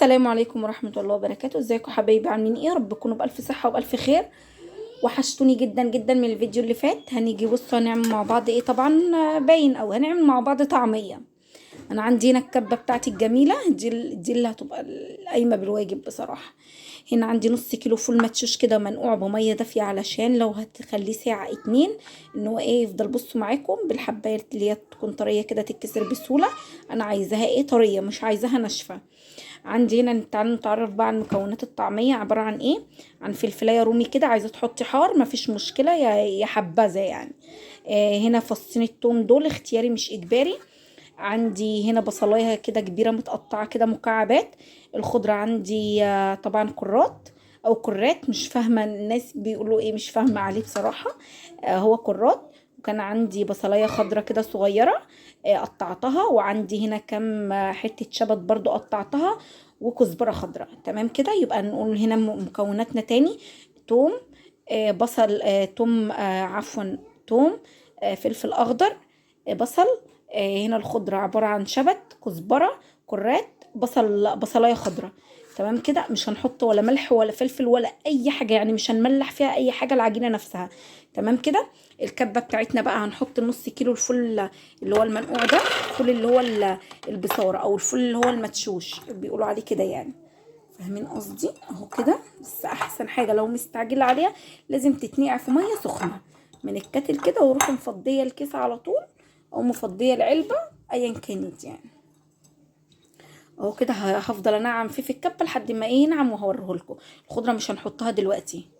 السلام عليكم ورحمة الله وبركاته. ازيكم حبايبي؟ عاملين ايه؟ رب تكونوا بألف صحة وبألف خير. وحشتوني جدا جدا من الفيديو اللي فات. هنيجي بصوا هنعمل مع بعض ايه؟ طبعا باين او هنعمل مع بعض طعمية. انا عندي هنا الكبة بتاعتي الجميلة دي اللي هتبقى القايمة بالواجب بصراحة. هنا عندي نص كيلو فول مدشوش كده منقوع بمية دافية، علشان لو هتخليه ساعة اتنين ان هو ايه يفضل بصوا معاكم بالحباية اللي هي تكون طرية كده تتكسر بسهولة. انا عايزاها ايه؟ طرية، مش عايزاها ناشفة. عندي هنا تعالوا نتعرف بقى عن مكونات الطعمية. عبارة عن ايه؟ عن فلفلاية رومي كده، عايزة تحطي حار مفيش مشكلة، يا حبذا يعني. هنا فصين التوم دول اختياري مش اجباري. عندي هنا بصلايه كده كبيرة متقطعة كده مكعبات. الخضرة عندي طبعا كرات او كرات، مش فاهمة الناس بيقولوا ايه، مش فاهمة عليه بصراحة. هو كرات. وكان عندي بصلايه خضرة كده صغيرة قطعتها، وعندي هنا كام حتة شبت برضو قطعتها، وكزبرة خضراء. تمام كده، يبقى نقول هنا مكوناتنا تاني. توم، بصل، توم، عفوا، توم، فلفل اخضر، بصل، هنا الخضرة عبارة عن شبت، كزبرة، كرات، بصلاية خضرة. تمام كده، مش هنحط ولا ملح ولا فلفل ولا اي حاجة، يعني مش هنملح فيها اي حاجة، العجينة نفسها. تمام كده. الكبة بتاعتنا بقى هنحط نص كيلو الفول اللي هو المنقوع ده، الفول اللي هو البصارة، او الفول اللي هو المدشوش بيقولوا عليه كده يعني. فاهمين قصدي؟ اهو كده. بس احسن حاجة لو مستعجلة عليها لازم تتنقع في مية سخنة من الكتل كده، واروح مفضية الكيس على طول، او مفضيه العلبه، ايا كانت يعني. اهو كده هفضل انعم فيه في الكبه لحد ما ايه ينعم، وهوريه لكم. الخضره مش هنحطها دلوقتي.